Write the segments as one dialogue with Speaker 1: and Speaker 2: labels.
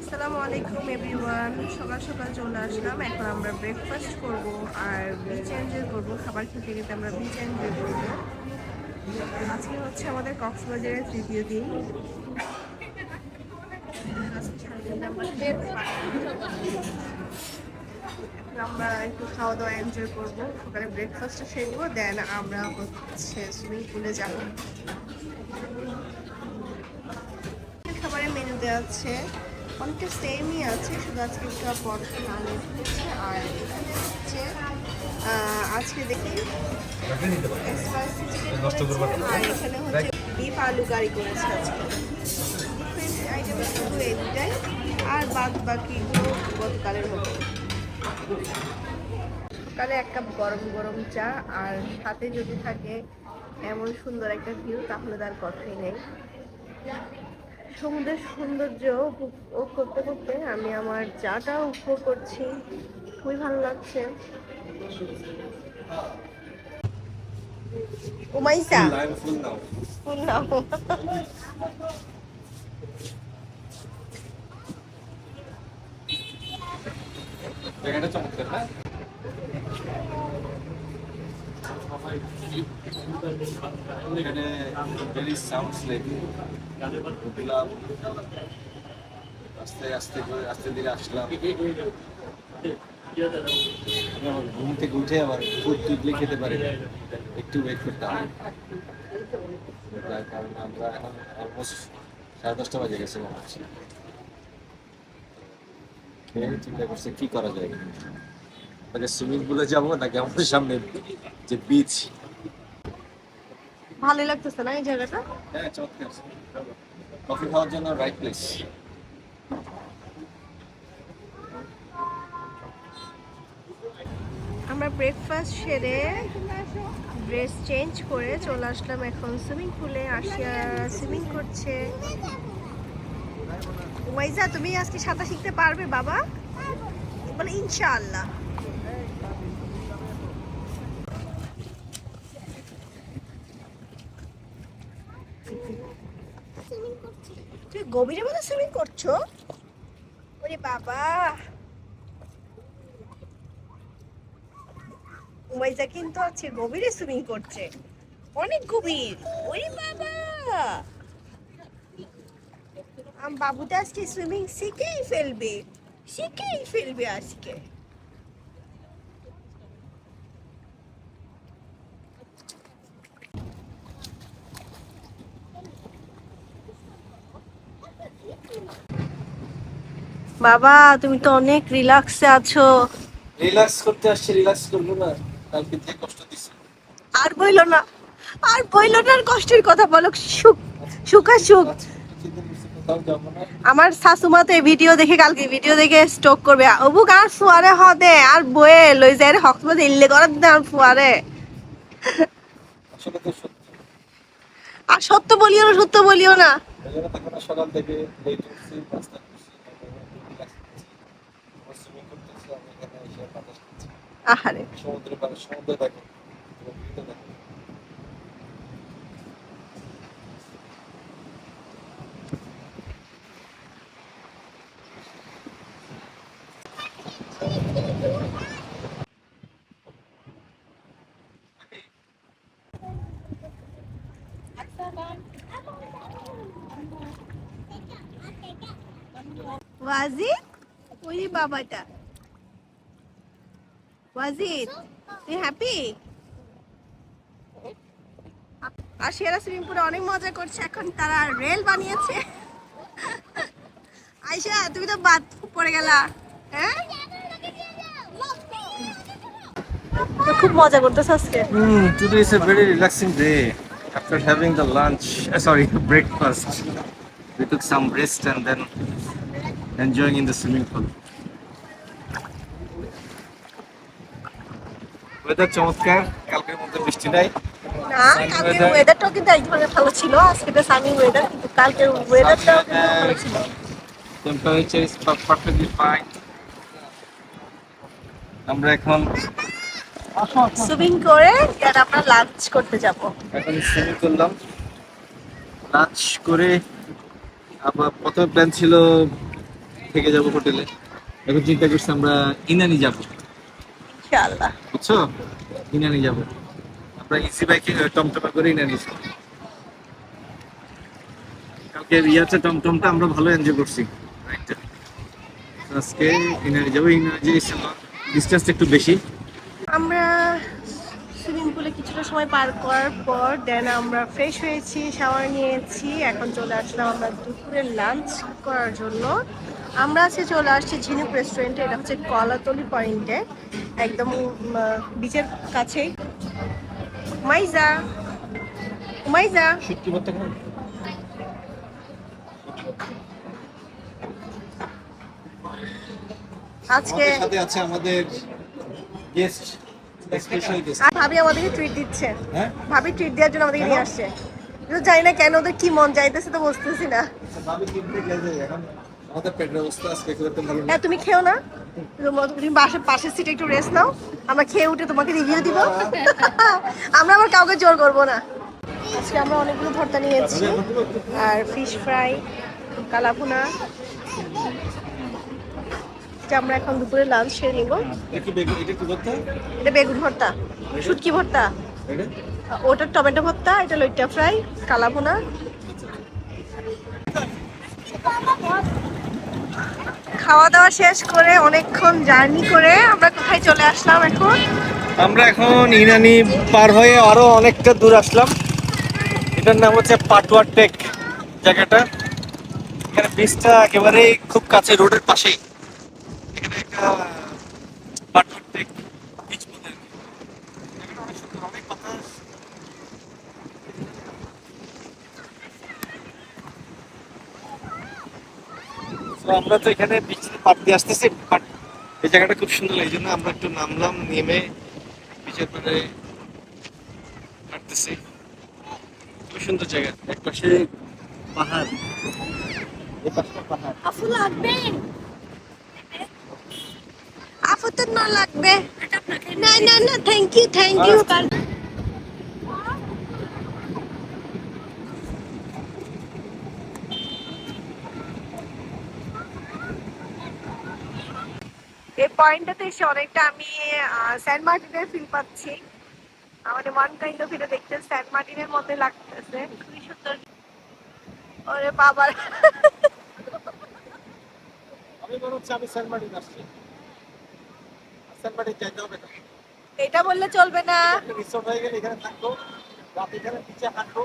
Speaker 1: আসসালামু আলাইকুম এভরিওয়ান। সকাল সকাল চলে আসলাম। এখন আমরা ব্রেকফাস্ট করব আর বিচ এনজয় করব। খাবার খেতে খেতে আমরা বিচ এনজয় করব। আজকে হচ্ছে আমাদের কক্সবাজারের তৃতীয় দিন। আজকে সারাদিন আমরা আমরা একটু খাওয়া দাওয়া এনজয় করবো। সকালে ব্রেকফাস্টটা সেরবো, দেন আমরা হচ্ছে সুইমিং পুলে যাব। খাবারের মেনুতে আছে অনেকটা সেমই আছে, শুধু আজকে একটু পরোটা নান উঠেছে। আর এখানে হচ্ছে আজকে দেখি স্পাইসি চিকেন করেছে, আর এখানে হচ্ছে বিফ আলু কারি করেছে। আজকে ডিফারেন্ট আইটেম শুধু এইটাই, আর বাদ বাকিগুলো গতকালের মতো। সকালে এক কাপ গরম গরম চা, আর সাথে যদি থাকে এমন সুন্দর একটা ভিউ, তাহলে তার কথাই নেই। সমুদ্রের সৌন্দর্য উপভোগ করতে করতে আমি আমার চাটা উপভোগ করছি। খুবই ভালো লাগছে। উমাইসা ফুল নাও।
Speaker 2: এখানে ভেরি সাউন্ড স্লিপ উঠলাম, আস্তে আস্তে করে আস্তে ধীরে আসলাম। আমি আমার ঘুম থেকে উঠে আবার ফুড টুডলি খেতে পারি না, একটু ওয়েট করতে হয়। যার কারণে আমরা এখন অলমোস্ট 10:30 বাজে গেছে মনে হচ্ছে। খেয়ে চিন্তা করছে কি করা যায়, মানে সুইমিং পুলে যাবো নাকি আমাদের সামনে যে বিচ।
Speaker 1: ভালোই লাগতেছে না এই জায়গাটা?
Speaker 2: হ্যাঁ, চমৎকার। কফি খাওয়ার জন্য রাইট প্লেস।
Speaker 1: আমরা ব্রেকফাস্ট সেরে ড্রেস চেঞ্জ করে চলে আসলাম এখন সুইমিং পুলে। আসিয়া সুইমিং করছে। ওয়াইজা, তুমি আজকে সাঁতার শিখতে পারবে বাবা? বলে ইনশাআল্লাহ। তুমি গভীরের মধ্যে সুইমিং করছো? ওরে বাবা, ওয়াইজা কিন্তু আছে গভীরে সুইমিং করছে, অনেক গভীর। ওরে বাবা, বাবুটা আজকে সুইমিং শিখেই ফেলবে, শিখেই ফেলবে আজকে। বাবা, তুমি তো অনেক রিল্যাক্সে আছো।
Speaker 2: রিল্যাক্স করতে আসছি, রিল্যাক্স করবো না? কালকে যে কষ্ট দিছি।
Speaker 1: আর বইলো না, আর বইলো না, আর কষ্টের কথা বলো। সুখ, সুখ আর সুখ।
Speaker 2: কোথাও যাবো না।
Speaker 1: আমার শাশুমা তো এই ভিডিও দেখে, কালকে ভিডিও দেখে স্টক করবে। অবু আর ফুয়ারে হদে আর বয়ে লই যায় রে হকমত ইল্লে করার দে আর ফুয়ারে।
Speaker 2: আসলে তো সত্যি।
Speaker 1: আর সত্য বলিও না, সত্য বলিও না।
Speaker 2: এই জন্য তখন সকাল থেকে লেট উঠছি, নাস্তা করছি, রিল্যাক্স করছি, সুইমিং করতেছি। আমি এখানে এসে বাতাস খাচ্ছি।
Speaker 1: আহারে,
Speaker 2: সমুদ্রের পাড়ে, সমুদ্র দেখো, ভিউটা দেখো।
Speaker 1: ওয়াজিদ, ওই বাবাটা ওয়াজিদ, তুই হ্যাপি? আর সেরা সুইমিং পুলে অনেক মজা করছে। এখন তারা রেল বানিয়েছে। আয়শা, তুমি তো বাদ পড়ে গেলা। হ্যাঁ, তো খুব মজা করতেছ আজকে।
Speaker 2: Today is a very relaxing day. After having the lunch, breakfast, we took some rest and then enjoying in the swimming pool. Weather চমৎকার, কালকের মধ্যে বৃষ্টি নাই।
Speaker 1: না, কালকের ওয়েদারটাও কিন্তু এক ধরনের ভালো ছিল। আজকে তো সানি ওয়েদার, কিন্তু কালকের ওয়েদারটাও কিন্তু ভালো ছিল।
Speaker 2: Temperature is perfectly fine. আমরা এখন
Speaker 1: সুইমিং করে দেন আমরা লাঞ্চ করতে যাব।
Speaker 2: সুইমিং করলাম, লাঞ্চ করে আবার প্রথমে প্ল্যান ছিল থেকে যাব হোটেলে। এখন চিন্তা করছি আমরা ইনানি যাব,
Speaker 1: ইনশাআল্লাহ।
Speaker 2: বুঝছো? ইনানি যাব আমরা, ইসি বাইকে টমটমে করে ইনানি যাব। কালকে রিয়াতে টমটমটা আমরা ভালো এনজয় করছি, আজকে ইনানি যাবো। ইনানি ডিস্টেন্সটা একটু বেশি।
Speaker 1: আমরা সুইমিং পুলে কিছুটা সময় পার করার পর দেন আমরা ফ্রেশ হয়েছি, শাওয়ার নিয়েছি, এখন চলে আসলাম আমরা দুপুরের লাঞ্চ করার জন্য। আমরা আজকে চলে আসছি ঝিনুক রেস্টুরেন্টে। এটা হচ্ছে কলাতলি পয়েন্টে, একদম বিচের কাছেই। মাইজা মাইজা
Speaker 2: সত্যি কথা কেন?
Speaker 1: আজকে
Speaker 2: আমাদের সাথে আছে আমাদের গেস্ট, স্পেশাল গেস্ট।
Speaker 1: আর ভাবি আমাদেরকে ট্রিট দিচ্ছে।
Speaker 2: হ্যাঁ,
Speaker 1: ভাবি ট্রিট দেওয়ার জন্য আমাদেরকে নিয়ে আসছে। কিন্তু জানি না কেন ওদের কি মন চাইতেছে, তো বুঝতেছি না।
Speaker 2: ভাবি কিনতে গেছে। এখন আমাদের পেটের অবস্থা আজকে খুব একটা ভালো না।
Speaker 1: হ্যাঁ, তুমি খেও না, তুমি পাশের সিটে একটু রেস্ট নাও, আমরা খেয়ে উঠে তোমাকে রিভিউ দিব। আমরা আবার কাউকে জোর করবো না। আজকে আমরা অনেকগুলো ভর্তা নিয়েছি, আর ফিশ ফ্রাই, কালাভুনা। আমরা এখন দুপুরে লাঞ্চ সেরে নিব।
Speaker 2: এটা কি করতে?
Speaker 1: এটা বেগুন ভর্তা, শুটকি ভর্তা, ওটা টমেটো ভর্তা, এটা লইট্টা ফ্রাই, কালাভুনা। খাওয়া দাওয়া শেষ করে অনেকক্ষণ জার্নি করে আমরা কোথায় চলে আসলাম এখন?
Speaker 2: আমরা এখন ইনানি পার হয়ে আরো অনেকটা দূর আসলাম। এটার নাম হচ্ছে পাটুয়া টেক জায়গাটা। এখানে বিচটা একেবারে খুব কাছে, রোডের পাশেই। এখানে একটা পাটুয়া টেক বিচ বলে। জায়গাটা অনেক সুন্দর, অনেক বাতাস। তো আমরা তো এখানে বিচ পাড় দিয়ে আসতেছি, এই জায়গাটা খুব সুন্দর, এই জন্য আমরা একটু নামলাম, নেমে বিচের পাড়ে হাঁটতেছি। খুব সুন্দর জায়গা, এক পাশে পাহাড়, এই পাশে পাহাড়।
Speaker 1: আফু লাগবে, আফু তো না লাগবে। না না না, থ্যাংক ইউ থ্যাংক ইউ। এই পয়েন্টটাতে এসে অনেকটা আমি সেন্ট মার্টিনের ফিল পাচ্ছি। আমাদের ওয়ান কাইন্ড অফ এটা দেখতে সেন্ট মার্টিনের মধ্যে লাগতেছে, খুবই সুন্দর। ওরে বাবা,
Speaker 2: আমি মনে হচ্ছে আমি সেন্ট মার্টিন আসছি। সেন্ট মার্টিন যাইতে হবে না,
Speaker 1: এটা বললে চলবে না।
Speaker 2: রিসোর্ট হয়ে গেলে এখানে থাকবো, রাত এখানে নিচে হাঁটবো,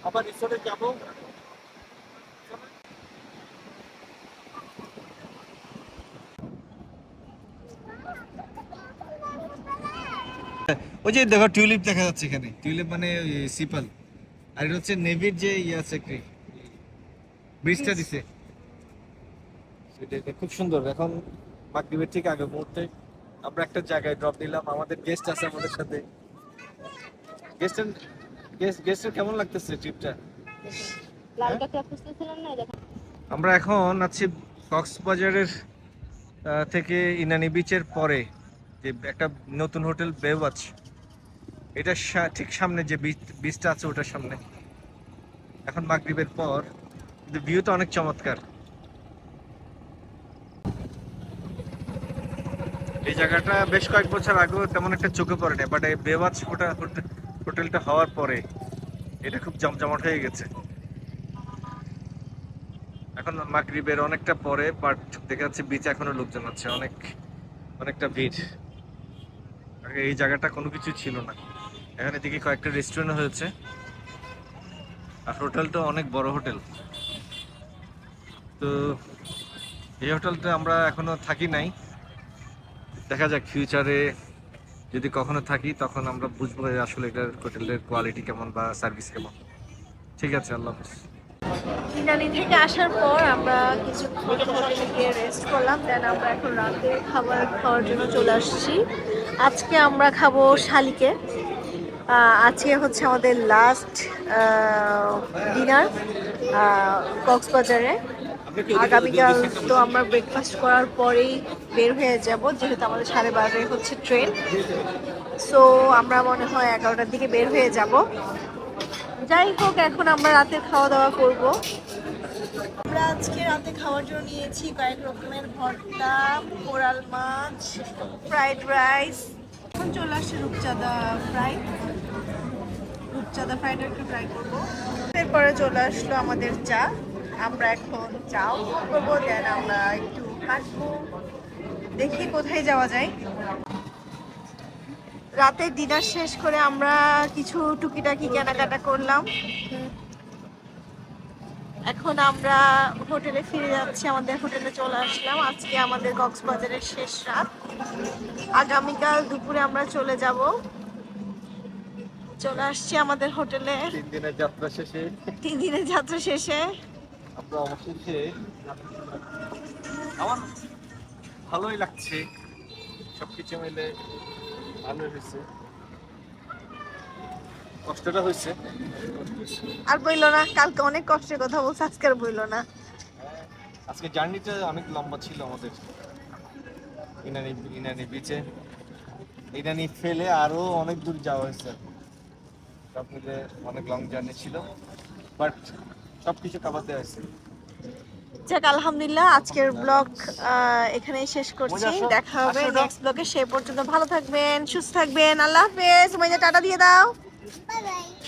Speaker 2: আবার রিসোর্টে যাবো। ওই যে দেখো টিউলিপ দেখা যাচ্ছে এখানে, টিউলিপ মানে সিপাল। আর এটা হচ্ছে নেভির যে ইয়ে আছে, ব্রিজটা দিছে, সেটা খুব সুন্দর। এখন মাগরিবের ঠিক আগে মুহূর্তে আমরা একটা জায়গায় ড্রপ দিলাম, আমাদের গেস্ট আছে আমাদের সাথে। গেস্টের কেমন লাগতেছে ট্রিপটা? আমরা এখন আছি কক্সবাজারের থেকে ইনানি বিচের পরে যে একটা নতুন হোটেল বেওয়াচ, এটা ঠিক সামনে যে বিচটা আছে ওটার সামনে। এখন মাগরিবের পর, কিন্তু ভিউটা অনেক চমৎকার। এই জায়গাটা বেশ কয়েক বছর আগেও তেমন একটা চোখে পড়ে না, বাট এই বেওয়াচ হোটেলটা হওয়ার পরে এটা খুব জমজমাট হয়ে গেছে। এখন মাগরিবের অনেকটা পরে, বাট দেখা যাচ্ছে বিচে এখনো লোকজন আছে, অনেকটা ভিড়। আগে এই জায়গাটা কোনো কিছু ছিল না, এখানে দেখি কয়েকটা রেস্টুরেন্ট হয়েছে, আর হোটেলটা অনেক বড় হোটেল। তো এই হোটেলটা আমরা এখনো থাকি নাই, দেখা যাক ফিউচারে যদি কখনো থাকি তখন আমরা বুঝবো যে আসলে এটার হোটেলের কোয়ালিটি কেমন বা সার্ভিস কেমন। ঠিক আছে, আল্লাহ হাফেজ।
Speaker 1: ইনানি থেকে আসার পর আমরা কিছুক্ষণ হোটেলে গিয়ে রেস্ট করলাম, দেন আমরা এখন রাতে খাবার খাওয়ার জন্য চলে আসছি। আজকে আমরা খাবো শালিকে। আজকে হচ্ছে আমাদের লাস্ট ডিনার কক্সবাজারে। আগামীকাল তো আমরা ব্রেকফাস্ট করার পরেই বের হয়ে যাব, যেহেতু আমাদের 12:30 হচ্ছে ট্রেন। সো আমরা মনে হয় 11টার দিকে বের হয়ে যাব। যাই হোক, এখন আমরা রাতের খাওয়া দাওয়া করব। আমরা আজকে রাতে খাওয়ার জন্য নিয়েছি কয়েক রকমের ভর্তা, কোরাল মাছ, ফ্রাইড রাইস। এখন চলে আসছে রূপচাঁদা ফ্রাই। রূপচাঁদা ফ্রাইটা একটু ট্রাই করবো। এরপরে চলে আসলো আমাদের চা। আমরা এখন চাও করবো, দেন আমরা একটু হাঁটবো, দেখি কোথায় যাওয়া যায়। রাতে ডিনার শেষ করে আমরা কিছু টুকিটাকি কেনাকাটা করলাম। এখন আমরা হোটেলে ফিরে যাচ্ছি, আমাদের হোটেলে চলে আসলাম। আজকে আমাদের কক্সবাজারের শেষ রাত। আগামীকাল দুপুরে আমরা চলে যাব। চলে আসছি আমাদের হোটেলে
Speaker 2: 3 দিনের যাত্রা শেষে।
Speaker 1: 3 দিনের যাত্রা শেষে
Speaker 2: আমরা অবশেষে, আমার ভালোই লাগছে, সবকিছু মিলে ভালো হয়েছে। কষ্টটা হয়েছে,
Speaker 1: আর বইলো না, কালকে অনেক কষ্টের কথা বলছে, আজকে আর বইলো না।
Speaker 2: আজকে জার্নিটা অনেক লম্বা ছিল আমাদের। ইনানি বিচে, ইনানি ফেলে আরো অনেক দূর যাওয়া হয়েছে। সব মিলে অনেক লং জার্নি ছিল, বাট সবকিছু কাভাতে হয়েছে।
Speaker 1: যাক আলহামদুলিল্লাহ, আজকের ব্লগ এখানেই শেষ করছি। দেখা হবে নেক্সট ব্লগে। সে পর্যন্ত ভালো থাকবেন, সুস্থ থাকবেন। আল্লাহ হাফেজ। তোমাদের টাটা দিয়ে দাও।
Speaker 3: Bye bye.